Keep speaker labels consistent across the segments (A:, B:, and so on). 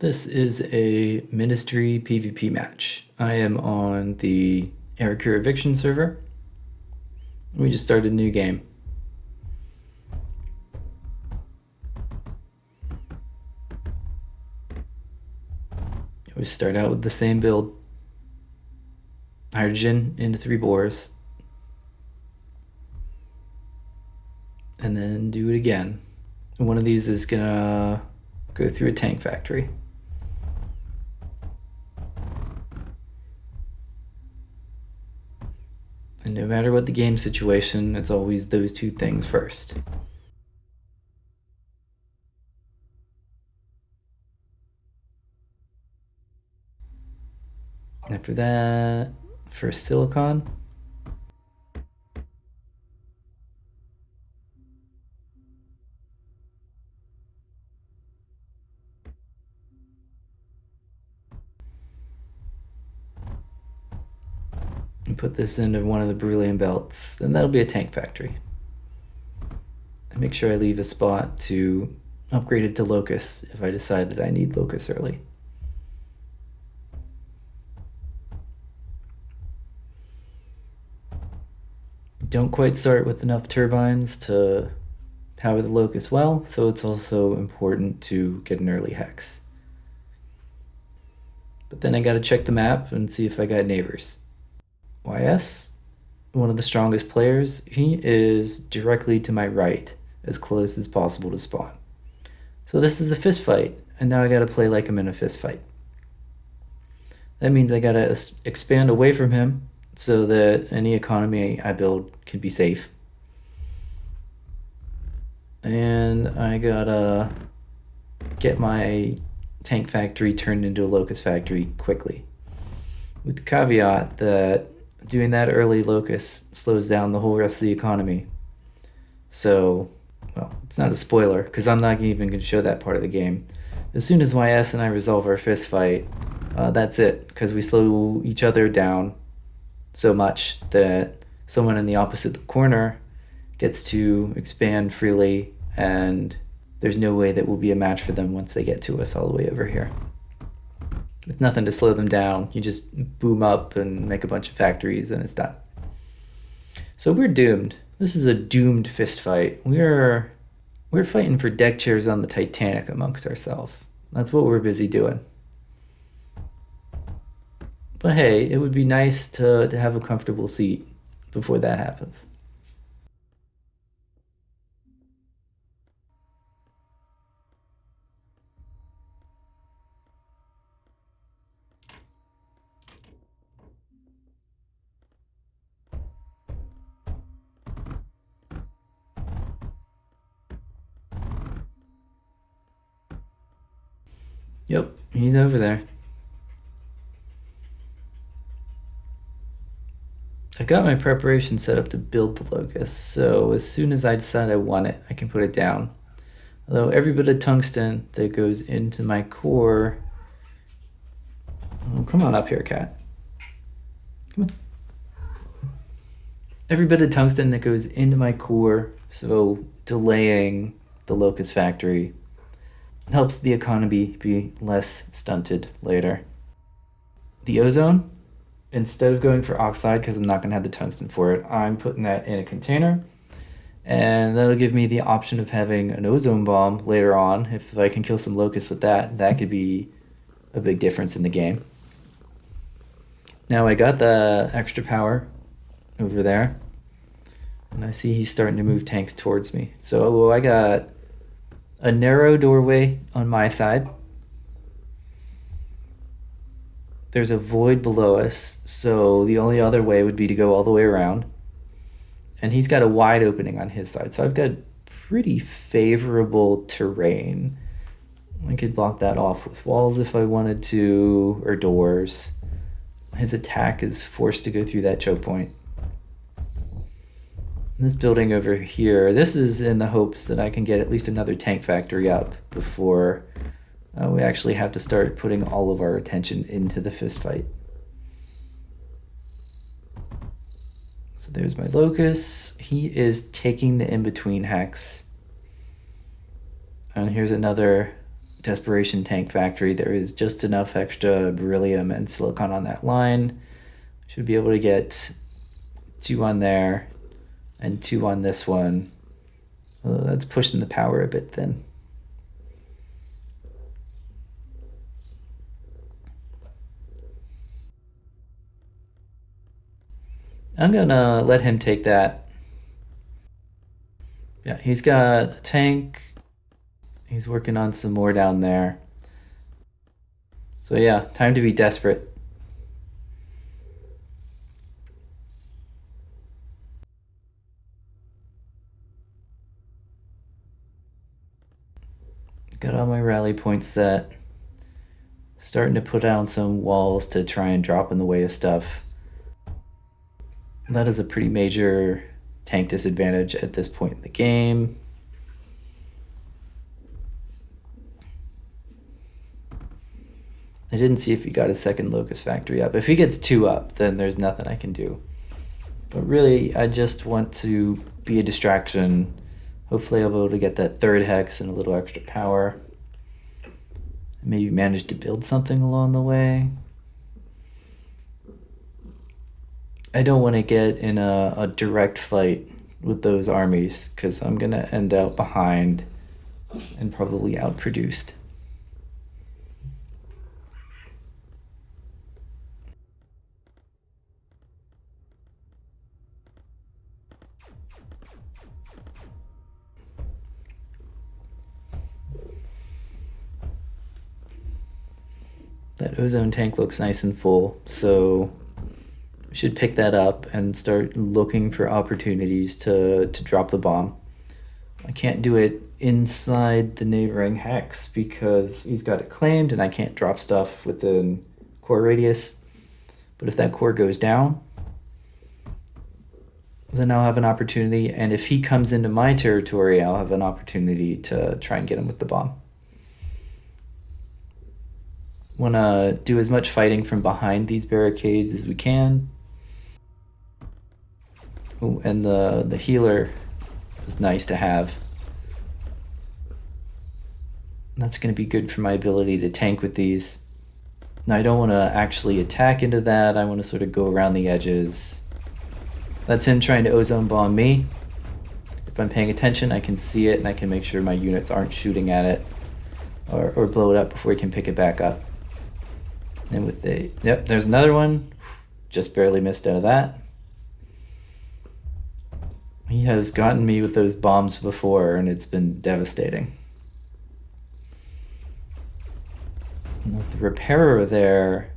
A: This is a Mindustry PvP match. I am on the Erekir Eviction server. We just started a new game. We start out with the same build. Hydrogen into 3 bores. And then do it again. One of these is gonna go through a tank factory. And no matter what the game situation, it's always those two things first. After that, first silicon. And put this into one of the beryllium belts, and that'll be a tank factory. And make sure I leave a spot to upgrade it to locust if I decide that I need locust early. Don't quite start with enough turbines to power the locust well, so it's also important to get an early hex. But then I gotta check the map and see if I got neighbors. YS, one of the strongest players, he is directly to my right, as close as possible to spawn. So this is a fist fight, and now I gotta play like I'm in a fist fight. That means I gotta expand away from him so that any economy I build can be safe. And I gotta get my tank factory turned into a locust factory quickly. With the caveat that doing that early locust slows down the whole rest of the economy. So, well, it's not a spoiler because I'm not even going to show that part of the game. As soon as YS and I resolve our fist fight, that's it, because we slow each other down so much that someone in the opposite corner gets to expand freely, and there's no way that we'll be a match for them once they get to us all the way over here. With nothing to slow them down, you just boom up and make a bunch of factories and it's done. So we're doomed. This is a doomed fist fight. We're fighting for deck chairs on the Titanic amongst ourselves. That's what we're busy doing. But hey, it would be nice to have a comfortable seat before that happens. Yep, he's over there. I've got my preparation set up to build the locust, so as soon as I decide I want it, I can put it down. Although every bit of tungsten that goes into my core... Oh, come on up here, cat. Come on. Every bit of tungsten that goes into my core, so delaying the locust factory, helps the economy be less stunted later. The ozone, instead of going for oxide, because I'm not going to have the tungsten for it, I'm putting that in a container, and that'll give me the option of having an ozone bomb later on. If I can kill some locusts with that, that could be a big difference in the game. Now I got the extra power over there, and I see he's starting to move tanks towards me. So I got a narrow doorway on my side. There's a void below us, so the only other way would be to go all the way around. And he's got a wide opening on his side, so I've got pretty favorable terrain. I could block that off with walls if I wanted to, or doors. His attack is forced to go through that choke point. This building over here, this is in the hopes that I can get at least another tank factory up before we actually have to start putting all of our attention into the fist fight. So there's my locust. He is taking the in-between hex. And here's another Desperation Tank Factory. There is just enough extra beryllium and silicon on that line. Should be able to get 2 on there and 2 on this one. That's pushing the power a bit thin. I'm gonna let him take that. Yeah, he's got a tank. He's working on some more down there. So yeah, time to be desperate. Got all my rally points set. Starting to put down some walls to try and drop in the way of stuff. That is a pretty major tank disadvantage at this point in the game. I didn't see if he got his second Locust Factory up. If he gets 2 up, then there's nothing I can do. But really, I just want to be a distraction. Hopefully I'll be able to get that 3rd hex and a little extra power. Maybe manage to build something along the way. I don't want to get in a direct fight with those armies because I'm going to end up behind and probably outproduced. That ozone tank looks nice and full, so we should pick that up and start looking for opportunities to drop the bomb. I can't do it inside the neighboring hex because he's got it claimed and I can't drop stuff within core radius. But if that core goes down, then I'll have an opportunity, and if he comes into my territory, I'll have an opportunity to try and get him with the bomb. Want to do as much fighting from behind these barricades as we can. Ooh, and the healer is nice to have. That's going to be good for my ability to tank with these. Now I don't want to actually attack into that. I want to sort of go around the edges. That's him trying to ozone bomb me. If I'm paying attention, I can see it and I can make sure my units aren't shooting at it or blow it up before he can pick it back up. And with yep, there's another one. Just barely missed out of that. He has gotten me with those bombs before, and it's been devastating. And with the repairer there,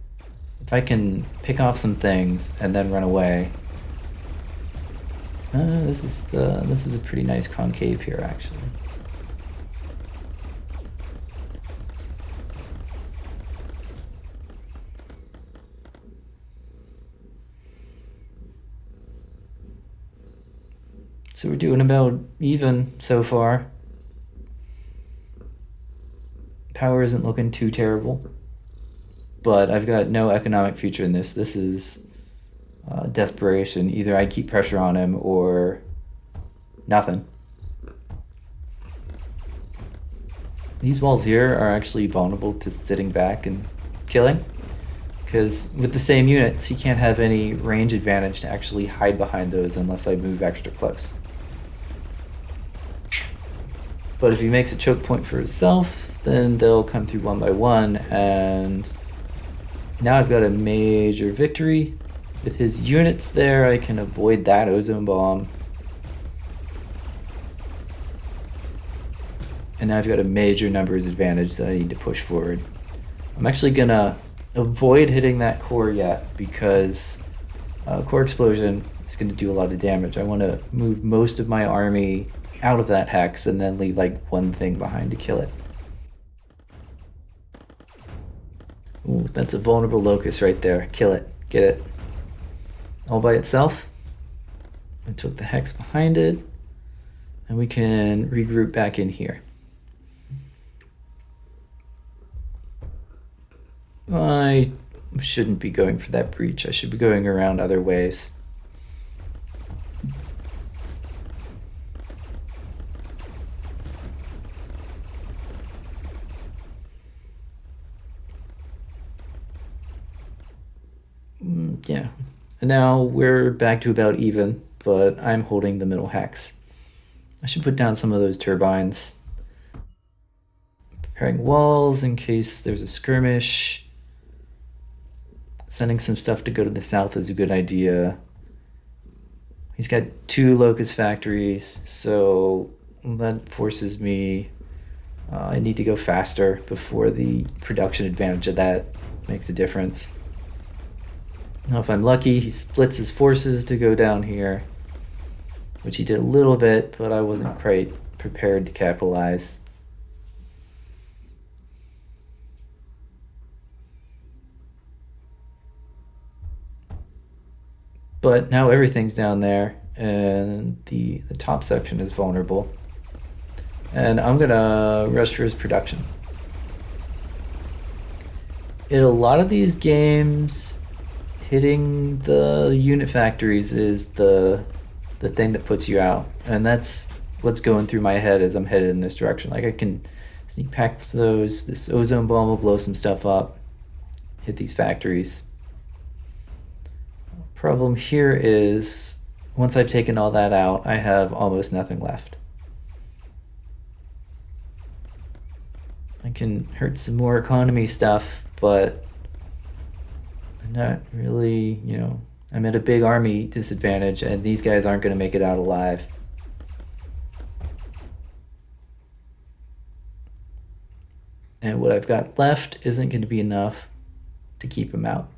A: if I can pick off some things and then run away. This is a pretty nice concave here, actually. So we're doing about even so far. Power isn't looking too terrible, but I've got no economic future in this. This is desperation. Either I keep pressure on him or nothing. These walls here are actually vulnerable to sitting back and killing, because with the same units, he can't have any range advantage to actually hide behind those unless I move extra close. But if he makes a choke point for himself, then they'll come through one by one, and now I've got a major victory. With his units there, I can avoid that ozone bomb. And now I've got a major numbers advantage that I need to push forward. I'm actually gonna avoid hitting that core yet because core explosion is gonna do a lot of damage. I wanna move most of my army out of that hex and then leave like one thing behind to kill it. Ooh, that's a vulnerable locust right there. Kill it, get it. All by itself. I took the hex behind it, and we can regroup back in here. I shouldn't be going for that breach. I should be going around other ways. Yeah. And now we're back to about even, but I'm holding the middle hex. I should put down some of those turbines. Preparing walls in case there's a skirmish. Sending some stuff to go to the south is a good idea. He's got 2 locust factories, so that forces me. I need to go faster before the production advantage of that makes a difference. Now, if I'm lucky, he splits his forces to go down here, which he did a little bit, but I wasn't quite prepared to capitalize. But now everything's down there, and the top section is vulnerable. And I'm gonna rush for his production. In a lot of these games, hitting the unit factories is the thing that puts you out, and that's what's going through my head as I'm headed in this direction. Like I can sneak past those. This ozone bomb will blow some stuff up. Hit these factories. Problem here is once I've taken all that out, I have almost nothing left. I can hurt some more economy stuff, but I'm not really, I'm at a big army disadvantage, and these guys aren't going to make it out alive. And what I've got left isn't going to be enough to keep him out.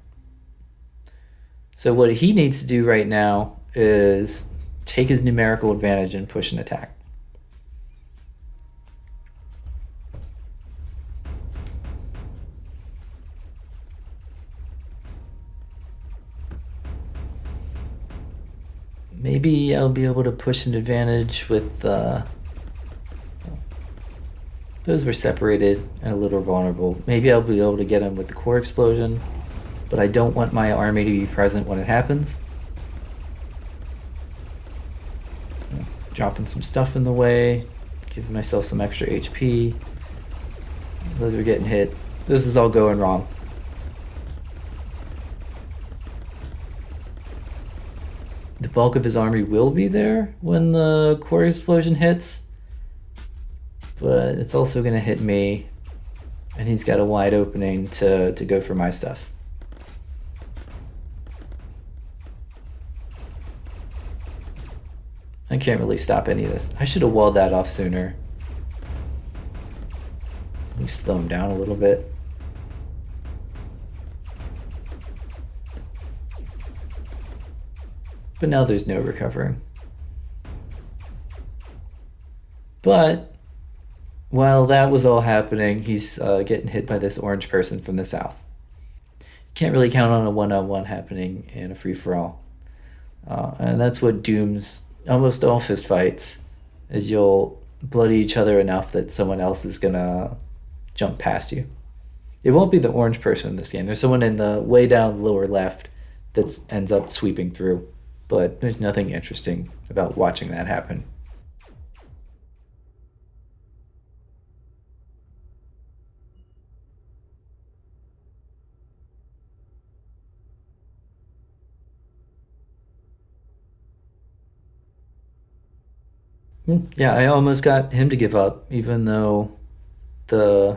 A: So what he needs to do right now is take his numerical advantage and push an attack. Maybe I'll be able to push an advantage with those were separated and a little vulnerable. Maybe I'll be able to get him with the core explosion, but I don't want my army to be present when it happens. Dropping some stuff in the way, giving myself some extra HP. Those are getting hit. This is all going wrong. The bulk of his army will be there when the core explosion hits, but it's also going to hit me, and he's got a wide opening to go for my stuff. I can't really stop any of this. I should have walled that off sooner. At least slow him down a little bit. But now there's no recovering. But while that was all happening, he's getting hit by this orange person from the south. Can't really count on a one-on-one happening in a free-for-all. And that's what dooms almost all fist fights, is you'll bloody each other enough that someone else is gonna jump past you. It won't be the orange person in this game. There's someone in the way down lower left that ends up sweeping through, but there's nothing interesting about watching that happen. Yeah, I almost got him to give up, even though the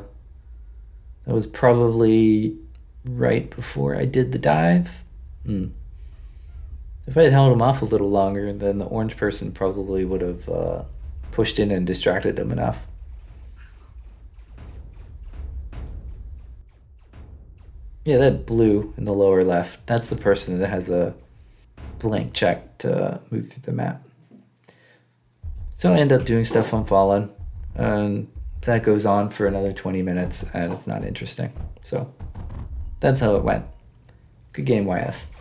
A: that was probably right before I did the dive. If I had held him off a little longer, then the orange person probably would have pushed in and distracted him enough. Yeah, that blue in the lower left, that's the person that has a blank check to move through the map. So I end up doing stuff on Fallen, and that goes on for another 20 minutes, and it's not interesting. So that's how it went. Good game, YS.